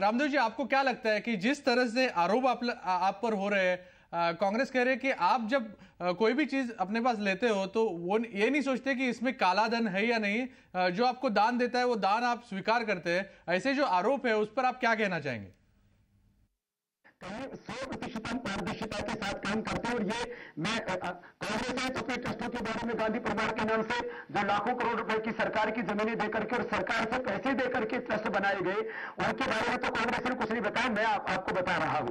रामदेव जी, आपको क्या लगता है कि जिस तरह से आरोप आप पर हो रहे हैं, कांग्रेस कह रहे हैं कि आप जब कोई भी चीज अपने पास लेते हो तो वो ये नहीं सोचते कि इसमें काला धन है या नहीं, जो आपको दान देता है वो दान आप स्वीकार करते हैं, ऐसे जो आरोप है उस पर आप क्या कहना चाहेंगे? 100% हम पारदर्शिता के साथ काम करते हैं। और ये मैं कांग्रेस है तो फिर ट्रस्टों के बारे में गांधी परिवार के नाम से जो लाखों करोड़ रुपए की सरकार की जमीनें देकर के और सरकार से पैसे देकर के ट्रस्ट बनाए गए, उनके बारे में तो कांग्रेस ने कुछ नहीं बताया। मैं आपको बता रहा हूं,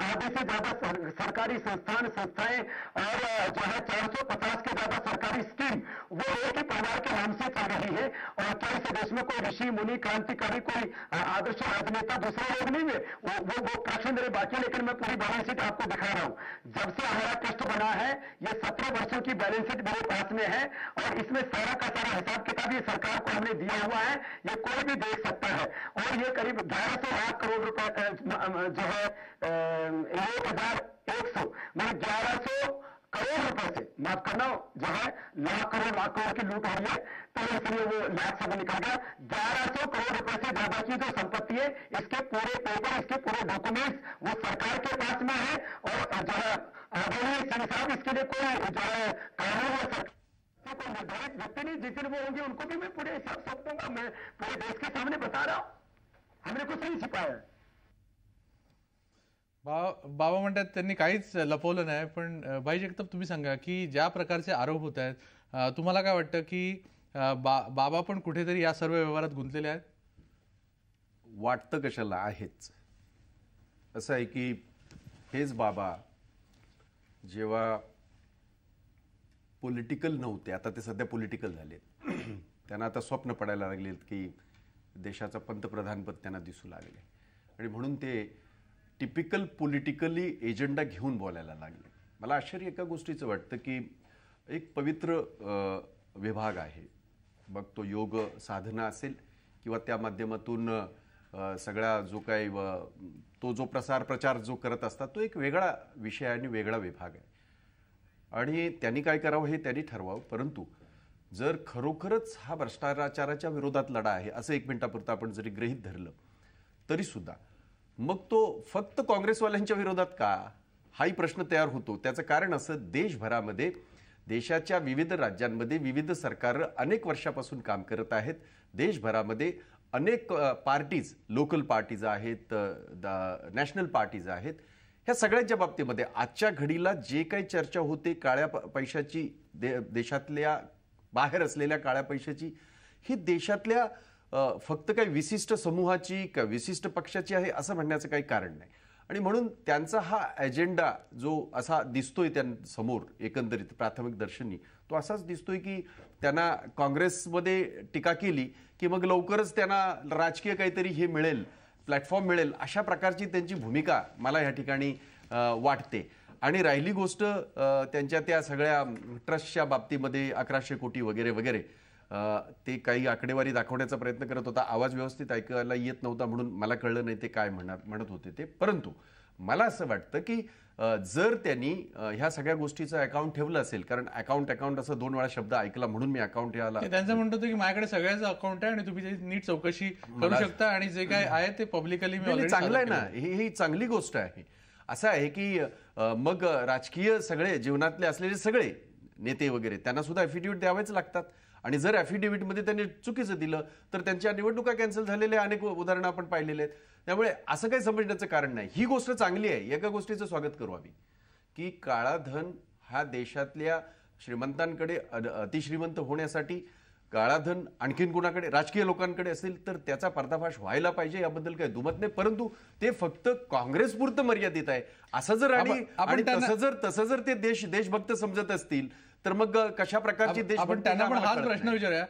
आधे से ज्यादा सरकारी संस्थाएं और जो है 450 के ज्यादा सरकारी स्कीम वो एक ही परिवार के नाम से चल रही है। और क्या इस देश में कोई ऋषि मुनि क्रांतिकारी कोई आदर्श राजनेता दूसरे लोग नहीं है? वो प्रश्न मेरे बाकी, लेकिन मैं पूरी बैलेंस शीट आपको दिखा रहा हूं। जब से हमारा ट्रस्ट बना है ये 17 वर्षों की बैलेंस शीट मेरे पास में है और इसमें सारा का सारा हिसाब किताब ये सरकार को हमने दिया हुआ है, ये कोई भी देख सकता है। और ये करीब 1100 लाख करोड़ रुपए जो है 1100 मतलब 1100 करोड़ रुपए से, माफ करना, जो है लाख करोड़ की लूट हुई है, तो इसलिए वो लाख से निकल गया। 1100 करोड़ रुपए से ज्यादा की जो संपत्ति है, इसके पूरे पेपर, इसके पूरे डॉक्यूमेंट्स वो सरकार के पास में है। और जो है आदरणीय सिंह साहब, इसके लिए कोई जो है कानून या सरकार कोई निर्धारित व्यक्ति नहीं, जिस दिन वो होंगे उनको भी मैं पूरे हिसाब सब दूंगा। मैं पूरे देश के सामने बता रहा हूं, हमने कुछ नहीं छिपाया। बाबा म्हणतात त्यांनी काहीच लपवलं नाही, पण भाई जगताप तुम्ही सांगा की ज्या प्रकारचे आरोप होत आहेत, तुम्हाला काय वाटतं की बाबा पण कुठेतरी या सर्व व्यवहारात गुंतलेले आहेत? वाटतं कशाला, आहेच. असं आहे की हेच बाबा जेव्हा पॉलिटिकल नव्हते, आता ते सध्या पॉलिटिकल झालेत, त्यांना आता स्वप्न पडायला लागलेत की देशाचं पंतप्रधानपद त्यांना दिसू लागले आणि म्हणून ते टिपिकल पॉलिटिकली एजेंडा घेऊन बोलायला लागले. मला आश्चर्य एका गोष्टीचं वाटतं की एक पवित्र विभाग आहे, मग तो योग साधना असेल किंवा त्या माध्यमातून सगळा जो काही तो जो प्रचार जो करत असतात तो एक वेगळा विषय आणि वेगळा विभाग आहे आणि त्यांनी काय करावं हे त्यांनी ठरवावं. परंतु जर खरोखरच हा भ्रष्टाचाराच्या विरोधात लढा आहे असं एक मिनिटापुरतं आपण जरी गृहीत धरलं तरी सुद्धा मग तो फक्त काँग्रेसवाल्यांच्या विरोधात का, हाही प्रश्न तयार होतो. त्याचं कारण असं, देशभरामध्ये देशाच्या विविध राज्यांमध्ये विविध सरकार अनेक वर्षापासून काम करत आहेत. देशभरामध्ये अनेक पार्टीज, लोकल पार्टीज आहेत, नॅशनल पार्टीज आहेत. ह्या सगळ्यांच्या बाबतीमध्ये आजच्या घडीला जे काही चर्चा होते काळ्या पैशाची, देशातल्या बाहेर असलेल्या काळ्या पैशाची, ही देशातल्या फक्त काही विशिष्ट समूहाची का विशिष्ट पक्षाची आहे असं म्हणण्याचं काही कारण नाही. आणि म्हणून त्यांचा हा अजेंडा जो असा दिसतोय त्यांसमोर एकंदरीत प्राथमिक दर्शनी, तो असाच दिसतोय की त्यांना काँग्रेसमध्ये टीका केली की मग लवकरच त्यांना राजकीय काहीतरी हे मिळेल, प्लॅटफॉर्म मिळेल, अशा प्रकारची त्यांची भूमिका मला या ठिकाणी वाटते. आणि राहिली गोष्ट त्यांच्या त्या सगळ्या ट्रस्टच्या बाबतीमध्ये 1100 कोटी वगैरे वगैरे, ते काही आकडेवारी दाखवण्याचा प्रयत्न करत होता. आवाज व्यवस्थित ऐकायला येत नव्हता म्हणून मला कळलं नाही ते काय म्हणत होते ते. परंतु मला असं वाटतं की जर त्यांनी ह्या सगळ्या गोष्टीचं अकाउंट ठेवलं असेल, कारण अकाउंट असं 2 वेळा शब्द ऐकला म्हणून मी अकाउंट याला, त्यांचं म्हणतो की माझ्याकडे सगळ्याचं अकाउंट आहे आणि तुम्ही त्याची नीट चौकशी करू शकता आणि जे काय आहे ते पब्लिकली मी चांगलं आहे ना, ही चांगली गोष्ट आहे. असं आहे की मग राजकीय सगळे जीवनातले असलेले सगळे नेते वगैरे त्यांना सुद्धा ॲफिडेव्हिट द्यावेच लागतात आणि जर ॲफिडेव्हिटमध्ये त्यांनी चुकीचं दिलं तर त्यांच्या निवडणुका कॅन्सल झालेल्या अनेक उदाहरणं आपण पाहिलेले आहेत. त्यामुळे असं काही समजण्याचं कारण नाही. ही गोष्ट चांगली आहे, एका गोष्टीचं स्वागत करू आम्ही की काळा धन हा देशातल्या श्रीमंतांकडे, अतिश्रीमंत होण्यासाठी काळा धन आणखीन कुणाकडे, राजकीय लोकांकडे असेल तर त्याचा पर्दाफाश व्हायला पाहिजे, याबद्दल काही दुमत नाही. परंतु ते फक्त काँग्रेसपुरतं मर्यादित आहे असं जर आणि तसं जर ते देशभक्त समजत असतील तर मग कशा प्रकारची देश, आपण त्यांना पण हाच प्रश्न विचारूया.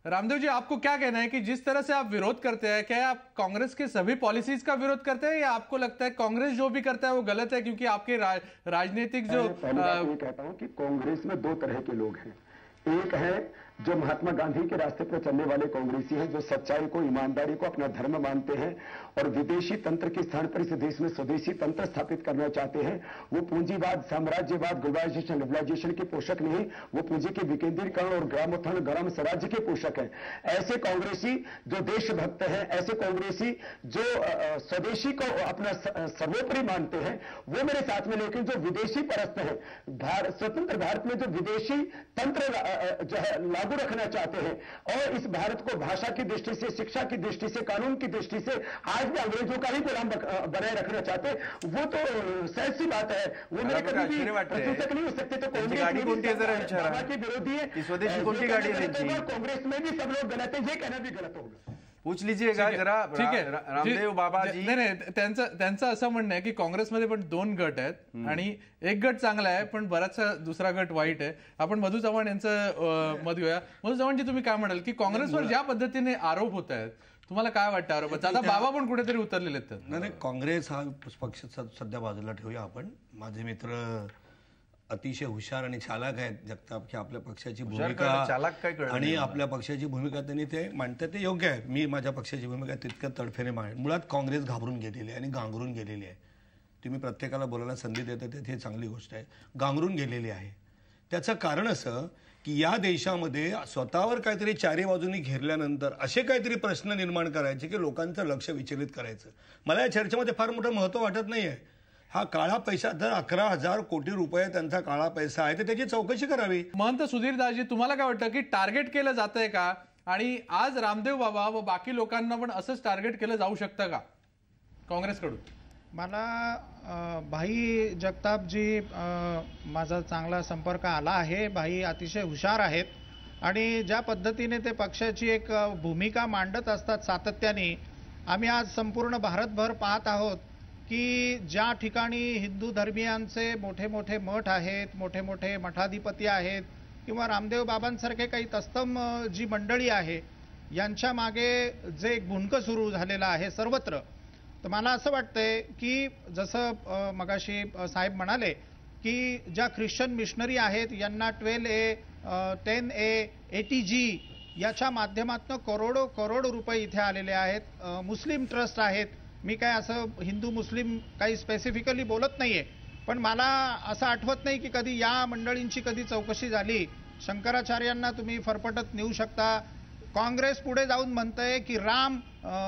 रामदेव जी, आपको क्या कहना है कि जिस तरह से आप विरोध करते हैं, क्या आप कांग्रेस के सभी पॉलिसीज का विरोध करते हैं या आपको लगता है कांग्रेस जो भी करता है वो गलत है? क्योंकि आपके राजनीतिक जो कहता हूं कि कांग्रेस में 2 तरह के लोग हैं. एक है जो महात्मा गांधी के रास्ते पर चलने वाले कांग्रेसी हैं, जो सच्चाई को, ईमानदारी को अपना धर्म मानते हैं और विदेशी तंत्र के स्थान पर इस देश में स्वदेशी तंत्र स्थापित करना चाहते हैं, वो पूंजीवाद, साम्राज्यवाद, ग्लोबलाइजेशन, लिबरलाइजेशन के पोषक नहीं, वो पूंजी के विकेंद्रीकरण और ग्रामोत्थान, ग्राम स्वराज्य के पोषक हैं। ऐसे कांग्रेसी जो देशभक्त हैं, ऐसे कांग्रेसी जो स्वदेशी को अपना सर्वोपरि मानते हैं, वो मेरे साथ में। लेकिन जो विदेशी परस्त है, स्वतंत्र भारत में जो विदेशी तंत्र जो है लागू रखना चाहते हैं और इस भारत को भाषा की दृष्टि से, शिक्षा की दृष्टि से, कानून की दृष्टि से आज भी अंग्रेजों का ही गुलाम बनाए रखना चाहते हैं, वो तो सहज सी बात है। वो मेरे कभी भी प्रशंसक नहीं हो सकते। तो गाडी कोणती आहे जरा विचारा के विरोधी है, की स्वदेशी कोणती गाडी आहे त्यांची? कांग्रेस में भी सब लोग गलत है, ये कहना भी गलत होगा। पूछ लीजिएगा जरा। ठीक आहे रामदेव बाबाजी, नाही त्यांचं असं म्हणणं आहे की काँग्रेसमध्ये पण 2 गट आहेत आणि एक गट चांगला आहे पण बराचसा दुसरा गट वाईट आहे. आपण मधु चव्हाण यांचं मत घेऊया. मधु चव्हाणजी, तुम्ही काय म्हणाल की काँग्रेसवर ज्या पद्धतीने आरोप होत आहेत, तुम्हाला काय वाटतं आरोपाचा? आता बाबा पण कुठेतरी उतरलेले आहेत. नाही, काँग्रेस हा पक्ष सध्या बाजूला ठेवूया आपण. माझे मित्र अतिशय हुशार आणि चालाक आहेत जगताप, की आपल्या पक्षाची भूमिका आणि आपल्या पक्षाची भूमिका त्यांनी ते मांडतात ते योग्य आहे. मी माझ्या पक्षाची भूमिका तितक्या तडफेने मांड. मुळात काँग्रेस घाबरून गेलेली आहे आणि गांगरून गेलेली आहे. तुम्ही प्रत्येकाला बोलायला संधी देता ते चांगली गोष्ट आहे. गांगरून गेलेली आहे. त्याचं कारण असं की या देशामध्ये स्वतःवर काहीतरी चारी बाजूनी घेरल्यानंतर असे काहीतरी प्रश्न निर्माण करायचे की लोकांचं लक्ष विचलित करायचं. मला या चर्चेमध्ये फार मोठं महत्त्व वाटत नाहीये. हा काळा पैसा, जर 11,000 कोटी रुपये त्यांचा काळा पैसा आहे तर त्याची चौकशी करावी. महंत सुधीरदासजी, तुम्हाला काय वाटतं की टार्गेट केलं जातंय का? आणि आज रामदेव बाबा व बाकी लोकांना पण असंच टार्गेट केलं जाऊ शकतं का काँग्रेसकडून? मला भाई जगतापजी, माझा चांगला संपर्क आला आहे. भाई अतिशय हुशार आहेत आणि ज्या पद्धतीने ते पक्षाची एक भूमिका मांडत असतात सातत्याने, आम्ही आज संपूर्ण भारतभर पाहत आहोत की ज्या ठिकाणी हिंदू धर्मियांचे मोठे मोठे मठ आहेत, मोठे मोठे मठाधिपती आहेत किंवा रामदेव बाबांसारखे काही तत्सम जी मंडळी आहे, यांच्या मागे जे एक भुणकं सुरू झालेलं आहे सर्वत्र. तर मला असं वाटतंय की जसं मगाशी साहेब म्हणाले की ज्या ख्रिश्चन मिशनरी आहेत यांना 12A, 10A, ATG याच्या माध्यमातून करोडो रुपये इथे आलेले आहेत. मुस्लिम ट्रस्ट आहेत. मी काय असं हिंदू मुस्लिम काही स्पेसिफिकली बोलत नाहीये, पण मला असं आठवत नाही की कधी या मंडळींची कधी चौकशी झाली. शंकराचार्यांना तुम्ही फरफटत नेऊ शकता. काँग्रेस पुढे जाऊन म्हणतंय की राम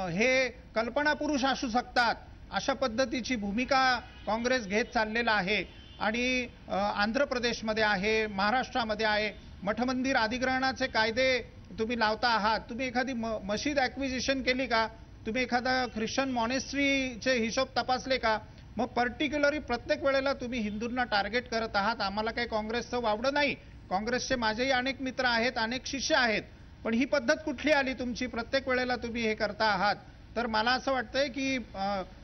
हे कल्पना पुरुष असू शकतात, अशा पद्धतीची भूमिका काँग्रेस घेत चाललेला आहे. आणि आंध्र प्रदेशमध्ये आहे, महाराष्ट्रामध्ये आहे. मठमंदिर अधिग्रहणाचे कायदे तुम्ही लावता आहात. तुम्ही एखादी मशीद ॲक्विजिशन केली का? तुम्ही एखादा ख्रिश्चन मॉनेस्ट्रीचे हिशोब तपासले का? मग पर्टिक्युलरली प्रत्येक वेळेला तुम्ही हिंदूंना टार्गेट करत आहात. आम्हाला काही काँग्रेसचं वावडं नाही. काँग्रेसचे माझेही अनेक मित्र आहेत, अनेक शिष्य आहेत. पण ही पद्धत कुठली आली तुमची? प्रत्येक वेळेला तुम्ही हे करता आहात. तर मला असं वाटतंय की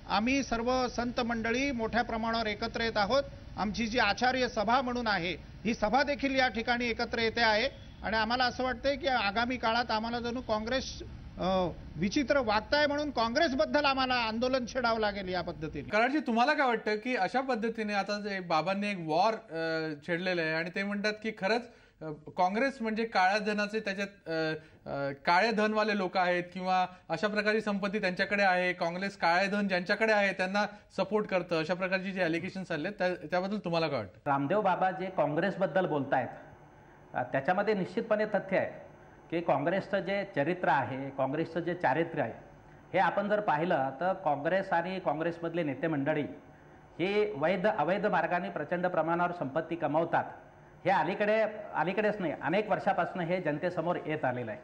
आम्ही सर्व संत मंडळी मोठ्या प्रमाणावर एकत्र येत आहोत. आमची जी आचार्य सभा म्हणून आहे, ही सभा देखील या ठिकाणी एकत्र येते आहे. आणि आम्हाला असं वाटतंय की आगामी काळात आम्हाला जणू काँग्रेस विचित्र वागताय म्हणून काँग्रेसबद्दल आम्हाला आंदोलन छेडावं लागेल या पद्धतीने. कराडजी, तुम्हाला काय वाटतं की अशा पद्धतीने आता जे बाबांनी एक वॉर छेडलेलं आहे आणि ते म्हणतात की खरंच काँग्रेस म्हणजे काळ्या धनाचे, त्याच्यात काळे धनवाले लोक आहेत किंवा अशा प्रकारची संपत्ती त्यांच्याकडे आहे, काँग्रेस काळे धन ज्यांच्याकडे आहे त्यांना सपोर्ट करतं, अशा प्रकारची जे अलिगेशन्स आले त्याबद्दल तुम्हाला काय वाटतं? रामदेव बाबा जे काँग्रेसबद्दल बोलतायत त्याच्यामध्ये निश्चितपणे तथ्य आहे की काँग्रेसचं जे चरित्र आहे, काँग्रेसचं जे चारित्र्य आहे, हे आपण जर पाहिलं तर काँग्रेस आणि काँग्रेसमधले नेते मंडळी हे अवैध मार्गाने प्रचंड प्रमाणावर संपत्ती कमावतात. हे अलीकडेच नाही, अनेक वर्षापासून हे जनतेसमोर येत आलेलं आहे.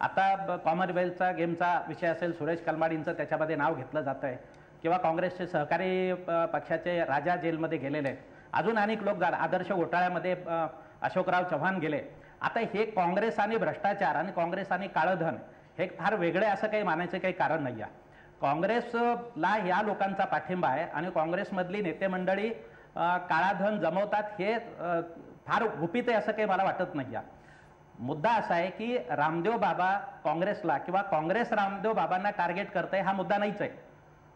आता कॉमनवेल्थचा गेमचा विषय असेल, सुरेश कलमाडींचं त्याच्यामध्ये नाव घेतलं जातं आहे किंवा काँग्रेसचे सहकारी पक्षाचे राजा जेलमध्ये गेलेले आहेत. अजून अनेक लोक आदर्श घोटाळ्यामध्ये अशोकराव चव्हाण गेले. आता हे काँग्रेस आणि भ्रष्टाचार आणि काँग्रेस आणि काळं धन हे फार वेगळे असं काही मानायचं काही कारण नाही आहे. काँग्रेसला या लोकांचा पाठिंबा आहे आणि काँग्रेसमधली नेते मंडळी काळा धन जमवतात हे फार गुपित आहे असं काही मला वाटत नाही आहे. मुद्दा असा आहे की रामदेव बाबा काँग्रेसला किंवा काँग्रेस रामदेव बाबांना टार्गेट करतंय हा मुद्दा नाहीच आहे.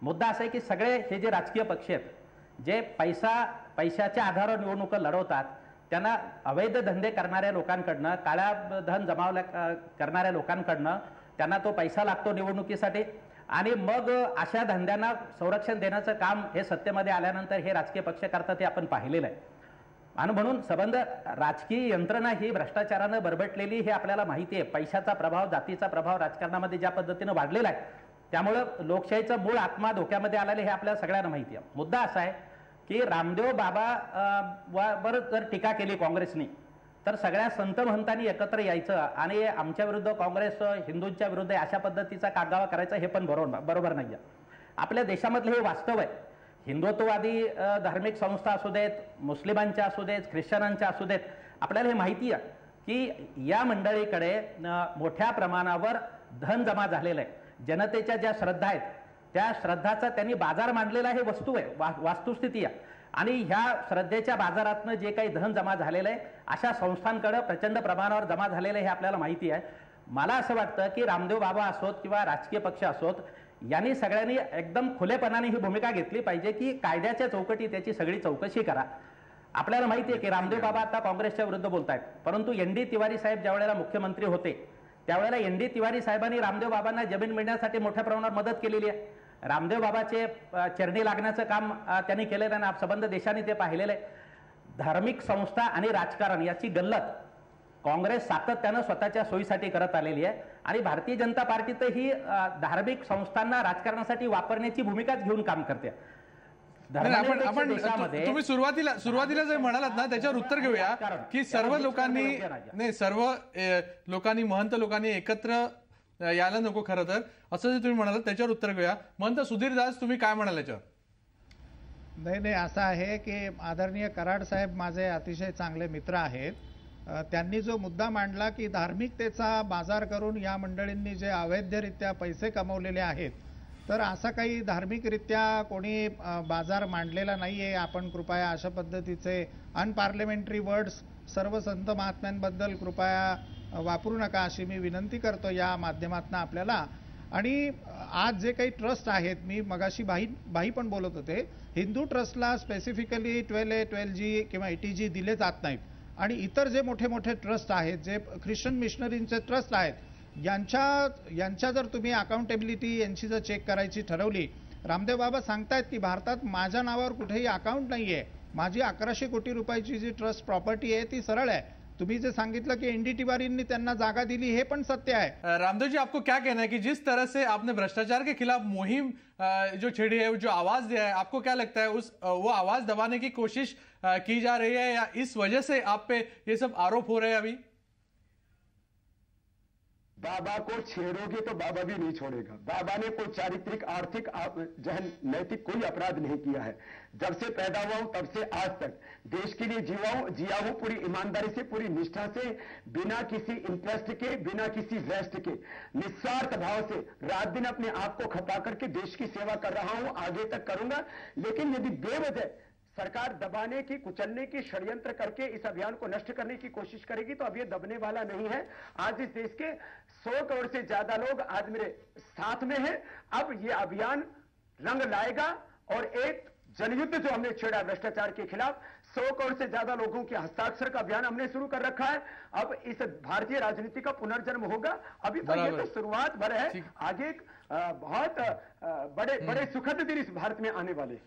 मुद्दा असा आहे की सगळे हे जे राजकीय पक्ष आहेत जे पैशाच्या आधारावर निवडणुका लढवतात त्यांना अवैध धंदे करणाऱ्या लोकांकडनं, काळा धन करणाऱ्या लोकांकडनं त्यांना तो पैसा लागतो निवडणुकीसाठी आणि मग अशा धंद्यांना संरक्षण देण्याचं काम हे सत्तेमध्ये आल्यानंतर हे राजकीय पक्ष करतात हे आपण पाहिलेलं आहे. आणि म्हणून संबंध राजकीय यंत्रणा ही भ्रष्टाचारानं बरबटलेली हे आपल्याला माहिती आहे. पैशाचा प्रभाव, जातीचा प्रभाव राजकारणामध्ये ज्या पद्धतीनं वाढलेला आहे त्यामुळं लोकशाहीचा मूळ आत्मा धोक्यामध्ये आलेला हे आपल्याला सगळ्यांना माहिती आहे. मुद्दा असा आहे की रामदेव बाबा वर जर टीका केली काँग्रेसने तर सगळ्या संत महंतांनी एकत्र यायचं आणि आमच्या विरुद्ध काँग्रेस हिंदूंच्या विरुद्ध अशा पद्धतीचा कागावा करायचा हे पण बरोबर नाही आहे. आपल्या देशामधलं हे वास्तव आहे. हिंदुत्ववादी धार्मिक संस्था असू देत, मुस्लिमांच्या असू देत, ख्रिश्चनांच्या असू देत, आपल्याला हे माहिती आहे की या मंडळीकडे मोठ्या प्रमाणावर धन जमा झालेलं आहे. जनतेच्या ज्या श्रद्धा आहेत त्या श्रद्धाचा त्यांनी बाजार मांडलेला हे वस्तू आहे, वास्तुस्थिती आहे. आणि ह्या श्रद्धेच्या बाजारातनं जे काही धन जमा झालेलं आहे अशा संस्थांकडे प्रचंड प्रमाणावर जमा झालेलं हे आपल्याला माहिती आहे. मला असं वाटतं की रामदेव बाबा असोत किंवा राजकीय पक्ष असोत यांनी सगळ्यांनी एकदम खुलेपणाने ही भूमिका घेतली पाहिजे की कायद्याच्या चौकटीत त्याची सगळी चौकशी करा. आपल्याला माहिती आहे की रामदेव बाबा आता काँग्रेसच्या विरुद्ध बोलतायत, परंतु ND तिवारी साहेब ज्या वेळेला मुख्यमंत्री होते त्यावेळेला ND तिवारी साहेबांनी रामदेव बाबांना जमीन मिळण्यासाठी मोठ्या प्रमाणात मदत केलेली आहे. रामदेव बाबाचे चरणी लागण्याचं काम त्यांनी केलेलं आहे आणि संबंध देशाने ते पाहिलेलं आहे. धार्मिक संस्था आणि राजकारण याची गल्लत काँग्रेस सातत्यानं स्वतःच्या सोयीसाठी करत आलेली आहे आणि भारतीय जनता पार्टी तर ही धार्मिक संस्थांना राजकारणासाठी वापरण्याची भूमिकाच घेऊन काम करते. तुम्ही सुरुवातीला जे म्हणालात ना त्याच्यावर उत्तर घेऊया की सर्व लोकांनी महंत लोकांनी एकत्र यायला नको खरं तर, असं जे तुम्ही म्हणालात त्याच्यावर उत्तर घेऊया. महंत सुधीरदास तुम्ही काय म्हणाल याच्यावर? नाही, असं आहे की आदरणीय कराड साहेब माझे अतिशय चांगले मित्र आहेत. त्यांनी जो मुद्दा मांडला की धार्मिकतेचा बाजार करून या मंडळींनी जे अवैधरित्या पैसे कमवलेले आहेत, तर असा काही धार्मिकरित्या कोणी बाजार मांडलेला नाहीये. आपण कृपया अशा पद्धतीचे अनपार्लिमेंटरी वर्ड्स सर्व संत महात्म्यांबद्दल कृपया वापरू नका अशी मी विनंती करतो या माध्यमातून आपल्याला. आणि आज जे काही ट्रस्ट आहेत, मी मगाशी भाई पण बोलत होते, हिंदू ट्रस्टला स्पेसिफिकली 12A 12G किंवा 80G दिले जात नाहीत. आणि इतर जे मोठे मोठे ट्रस्ट आहेत, जे ख्रिश्चन मिशनरींचे ट्रस्ट आहेत, यांच्या जर तुम्ही अकाउंटेबिलिटी यांची जर चेक करायची ठरवली, रामदेव बाबा सांगतायत की भारतात माझ्या नावावर कुठेही अकाउंट नाहीये. माझी 1100 कोटी रुपयाची जी ट्रस्ट प्रॉपर्टी आहे ती सरळ आहे. तुम्ही जे सांगितलं की ND तिवारींनी त्यांना जागा दिली हे पण सत्य आहे. रामदेव जी, आपको क्या कहना है कि जिस तरह से आपने भ्रष्टाचार के खिलाफ मुहिम जो छेड़ी है, जो आवाज दिया है, आपको क्या लगता है वो आवाज दबाने की कोशिश की जा रही है या इस वजह से आप पे ये सब आरोप हो रहे हैं? अभी बाबा को छेड़ोगे तो बाबा भी नहीं छोड़ेगा. बाबा ने कोई चारित्रिक, आर्थिक, जहन, नैतिक कोई अपराध नहीं किया है. जब से पैदा हुआ हूं तब से आज तक देश के लिए जिया हूं पूरी ईमानदारी से, पूरी निष्ठा से, बिना किसी इंटरेस्ट के, बिना किसी वेस्ट के, निस्वार्थ भाव से रात दिन अपने आप को खपा करके देश की सेवा कर रहा हूं, आगे तक करूंगा. लेकिन यदि बेवजह सरकार दबाने की, कुचलने की, षड्यंत्र करके इस अभियान को नष्ट करने की कोशिश करेगी तो अब ये दबने वाला नहीं है. आज इस देश के 100 करोड़ से ज्यादा लोग आज मेरे साथ में हैं. अब ये अभियान रंग लाएगा और एक जनयुद्ध जो हमने छेड़ा भ्रष्टाचार के खिलाफ, 100 करोड़ से ज्यादा लोगों के हस्ताक्षर का अभियान हमने शुरू कर रखा है. अब इस भारतीय राजनीति का पुनर्जन्म होगा. अभी तो ये तो शुरुआत भर है. आगे बहुत बड़े सुखद दिन इस भारत में आने वाले.